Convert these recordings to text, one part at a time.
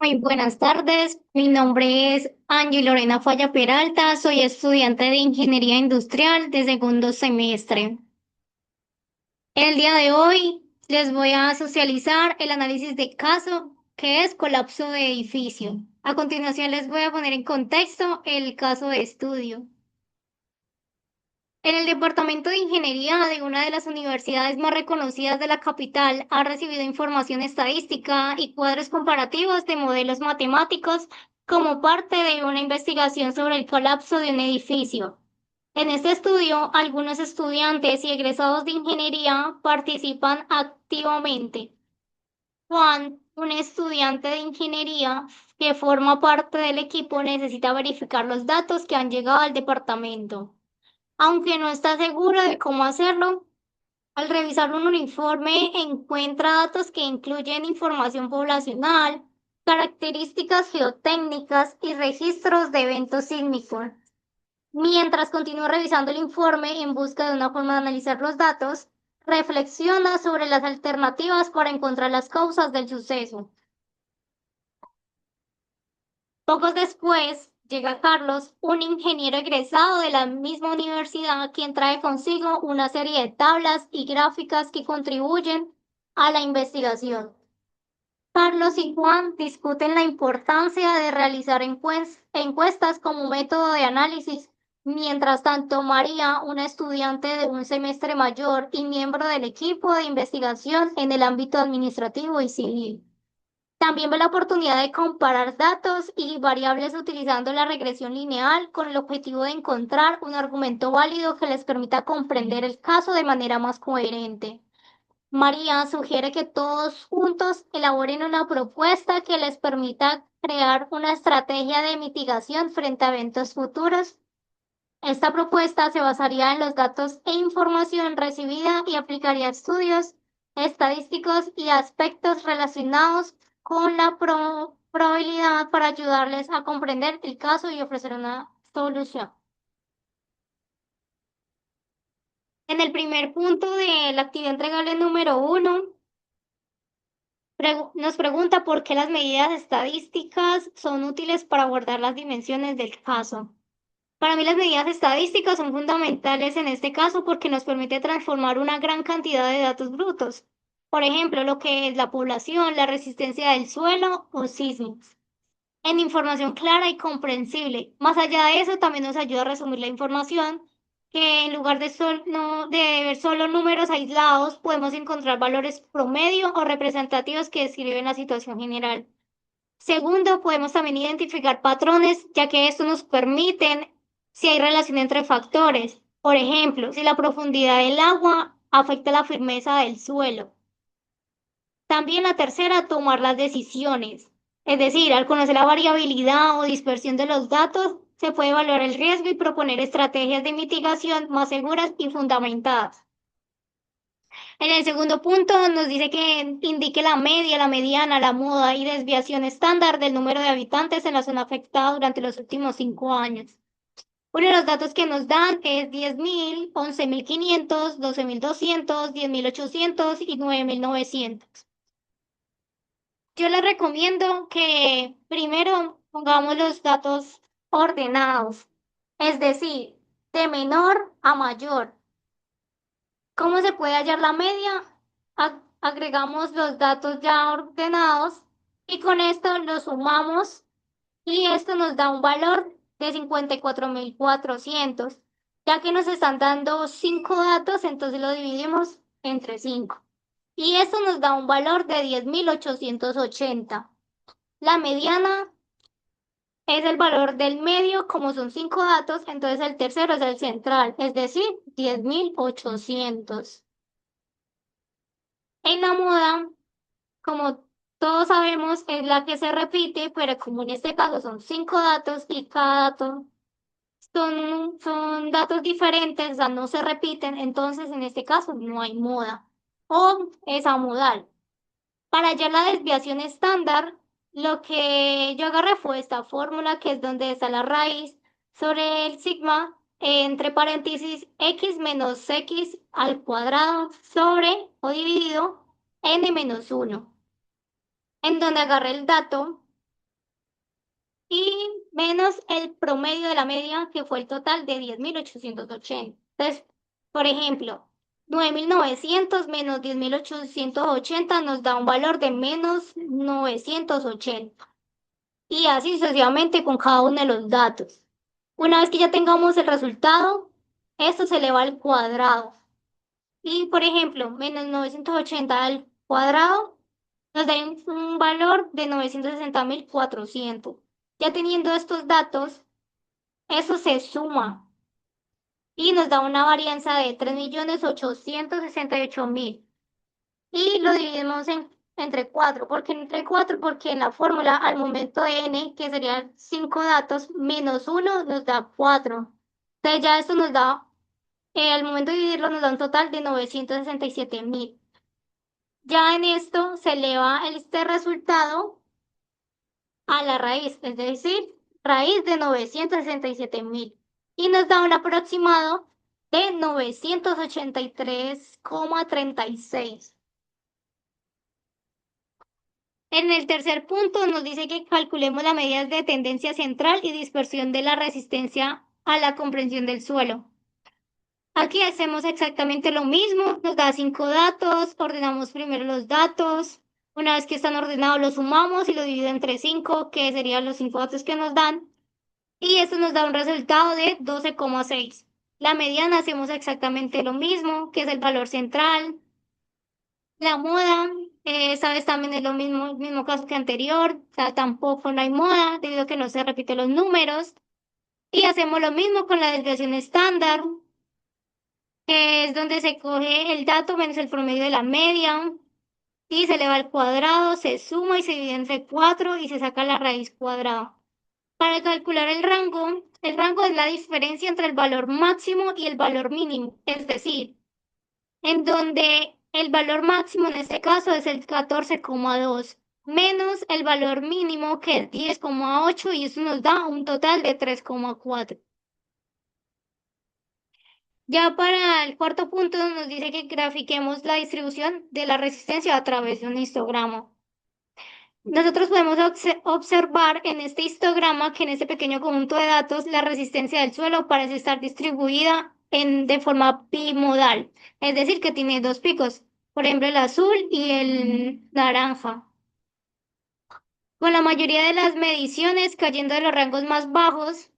Muy buenas tardes, mi nombre es Angie Lorena Falla Peralta, soy estudiante de Ingeniería Industrial de segundo semestre. El día de hoy les voy a socializar el análisis de caso, que es colapso de edificio. A continuación les voy a poner en contexto el caso de estudio. En el Departamento de Ingeniería de una de las universidades más reconocidas de la capital, ha recibido información estadística y cuadros comparativos de modelos matemáticos como parte de una investigación sobre el colapso de un edificio. En este estudio, algunos estudiantes y egresados de ingeniería participan activamente. Juan, un estudiante de ingeniería que forma parte del equipo, necesita verificar los datos que han llegado al departamento. Aunque no está seguro de cómo hacerlo, al revisar un informe encuentra datos que incluyen información poblacional, características geotécnicas y registros de eventos sísmicos. Mientras continúa revisando el informe en busca de una forma de analizar los datos, reflexiona sobre las alternativas para encontrar las causas del suceso. Pocos después llega Carlos, un ingeniero egresado de la misma universidad, quien trae consigo una serie de tablas y gráficas que contribuyen a la investigación. Carlos y Juan discuten la importancia de realizar encuestas como método de análisis. Mientras tanto, María, una estudiante de un semestre mayor y miembro del equipo de investigación en el ámbito administrativo y civil, también ve la oportunidad de comparar datos y variables utilizando la regresión lineal con el objetivo de encontrar un argumento válido que les permita comprender el caso de manera más coherente. María sugiere que todos juntos elaboren una propuesta que les permita crear una estrategia de mitigación frente a eventos futuros. Esta propuesta se basaría en los datos e información recibida y aplicaría estudios estadísticos y aspectos relacionados con la probabilidad para ayudarles a comprender el caso y ofrecer una solución. En el primer punto de la actividad entregable número uno, nos pregunta por qué las medidas estadísticas son útiles para abordar las dimensiones del caso. Para mí las medidas estadísticas son fundamentales en este caso porque nos permite transformar una gran cantidad de datos brutos. Por ejemplo, lo que es la población, la resistencia del suelo o sismos, en información clara y comprensible. Más allá de eso, también nos ayuda a resumir la información, que en lugar de ver solo números aislados, podemos encontrar valores promedio o representativos que describen la situación general. Segundo, podemos también identificar patrones, ya que esto nos permiten si hay relación entre factores. Por ejemplo, si la profundidad del agua afecta la firmeza del suelo. También la tercera, tomar las decisiones. Es decir, al conocer la variabilidad o dispersión de los datos, se puede evaluar el riesgo y proponer estrategias de mitigación más seguras y fundamentadas. En el segundo punto nos dice que indique la media, la mediana, la muda y desviación estándar del número de habitantes en la zona afectada durante los últimos 5 años. Uno de los datos que nos dan es 10.000, 11.500, 12.200, 10.800 y 9.900. Yo les recomiendo que primero pongamos los datos ordenados, es decir, de menor a mayor. ¿Cómo se puede hallar la media? Agregamos los datos ya ordenados y con esto los sumamos y esto nos da un valor de 54.400. Ya que nos están dando 5 datos, entonces lo dividimos entre 5. Y esto nos da un valor de 10.880. La mediana es el valor del medio, como son 5 datos, entonces el tercero es el central, es decir, 10.800. En la moda, como todos sabemos, es la que se repite, pero como en este caso son 5 datos y cada dato son datos diferentes, o sea, no se repiten, entonces en este caso no hay moda o es amodal. Para hallar la desviación estándar, lo que yo agarré fue esta fórmula, que es donde está la raíz sobre el sigma, entre paréntesis, x menos x al cuadrado sobre o dividido n menos 1, en donde agarré el dato. y menos el promedio de la media, que fue el total de 10.880. Entonces, por ejemplo, 9.900 menos 10.880 nos da un valor de menos 980. Y así sucesivamente con cada uno de los datos. Una vez que ya tengamos el resultado, esto se eleva al cuadrado. Y, por ejemplo, menos 980 al cuadrado nos da un valor de 960.400. Ya teniendo estos datos, eso se suma y nos da una varianza de 3.868.000. Y lo dividimos entre 4. ¿Por qué entre 4? Porque en la fórmula al momento de n, que serían 5 datos, menos uno nos da 4. Entonces ya esto nos da, al momento de dividirlo, nos da un total de 967.000. Ya en esto se eleva este resultado a la raíz, es decir, raíz de 967.000. Y nos da un aproximado de 983,36. En el tercer punto nos dice que calculemos las medidas de tendencia central y dispersión de la resistencia a la comprensión del suelo. Aquí hacemos exactamente lo mismo, nos da 5 datos, ordenamos primero los datos, una vez que están ordenados los sumamos y lo divido entre 5, que serían los 5 datos que nos dan, y esto nos da un resultado de 12,6. La mediana hacemos exactamente lo mismo, que es el valor central. La moda, esta vez también es lo mismo, el mismo caso que anterior, o sea, tampoco no hay moda debido a que no se repiten los números. Y hacemos lo mismo con la desviación estándar, que es donde se coge el dato menos el promedio de la media y se eleva al cuadrado, se suma y se divide entre 4 y se saca la raíz cuadrada. Para calcular el rango es la diferencia entre el valor máximo y el valor mínimo, es decir, en donde el valor máximo en este caso es el 14,2 menos el valor mínimo que es 10,8 y eso nos da un total de 3,4. Ya para el cuarto punto nos dice que grafiquemos la distribución de la resistencia a través de un histograma. Nosotros podemos observar en este histograma que en este pequeño conjunto de datos la resistencia del suelo parece estar distribuida de forma bimodal, es decir, que tiene dos picos, por ejemplo el azul y el naranja, con la mayoría de las mediciones cayendo de los rangos más bajos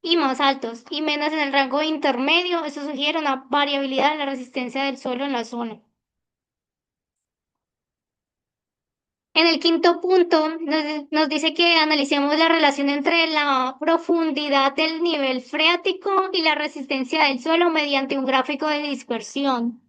y más altos, y menos en el rango intermedio. Eso sugiere una variabilidad en la resistencia del suelo en la zona. En el quinto punto nos dice que analicemos la relación entre la profundidad del nivel freático y la resistencia del suelo mediante un gráfico de dispersión.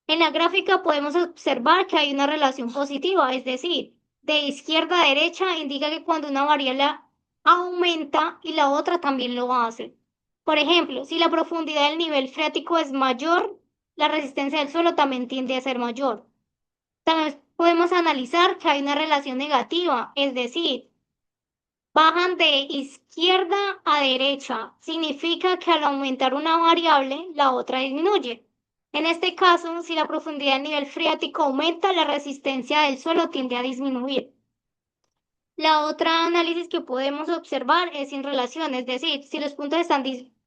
En la gráfica podemos observar que hay una relación positiva, es decir, de izquierda a derecha indica que cuando una variable aumenta y la otra también lo hace. Por ejemplo, si la profundidad del nivel freático es mayor, la resistencia del suelo también tiende a ser mayor. También podemos analizar que hay una relación negativa, es decir, bajan de izquierda a derecha. Significa que al aumentar una variable, la otra disminuye. En este caso, si la profundidad del nivel freático aumenta, la resistencia del suelo tiende a disminuir. La otra análisis que podemos observar es sin relación, es decir, si los puntos están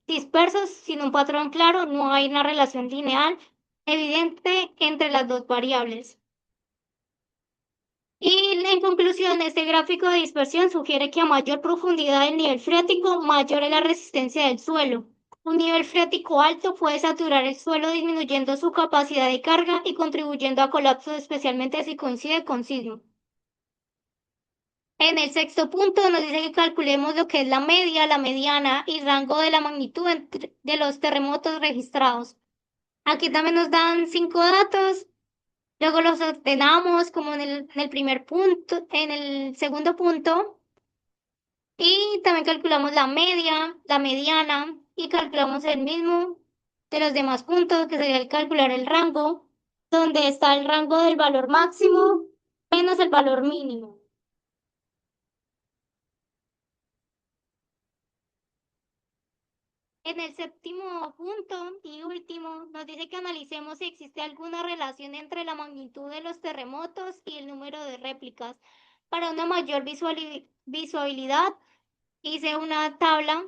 dispersos sin un patrón claro, no hay una relación lineal evidente entre las dos variables. Y en conclusión, este gráfico de dispersión sugiere que a mayor profundidad del nivel freático, mayor es la resistencia del suelo. Un nivel freático alto puede saturar el suelo disminuyendo su capacidad de carga y contribuyendo a colapsos, especialmente si coincide con sismo. En el sexto punto nos dice que calculemos lo que es la media, la mediana y rango de la magnitud de los terremotos registrados. Aquí también nos dan 5 datos. Luego los ordenamos como en el primer punto, en el segundo punto, y también calculamos la media, la mediana, y calculamos el mismo de los demás puntos, que sería el calcular el rango, donde está el rango del valor máximo menos el valor mínimo. En el séptimo punto y último, nos dice que analicemos si existe alguna relación entre la magnitud de los terremotos y el número de réplicas para una mayor visualidad. hice una tabla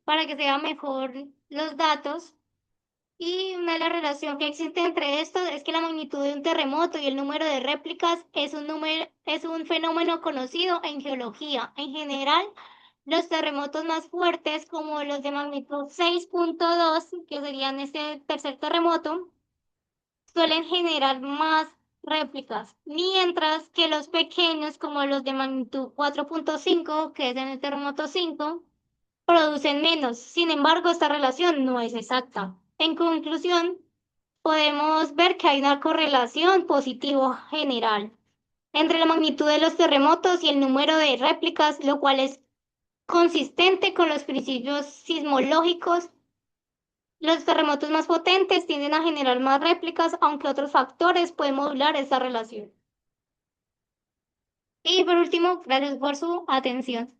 para que se vean mejor los datos. Y una la relación que existe entre estos es que la magnitud de un terremoto y el número de réplicas es un fenómeno conocido en geología. En general, los terremotos más fuertes, como los de magnitud 6.2, que serían este tercer terremoto, suelen generar más réplicas, mientras que los pequeños, como los de magnitud 4.5, que es en el terremoto 5, producen menos. Sin embargo, esta relación no es exacta. En conclusión, podemos ver que hay una correlación positiva general entre la magnitud de los terremotos y el número de réplicas, lo cual es consistente con los principios sismológicos. Los terremotos más potentes tienden a generar más réplicas, aunque otros factores pueden modular esta relación. Y por último, gracias por su atención.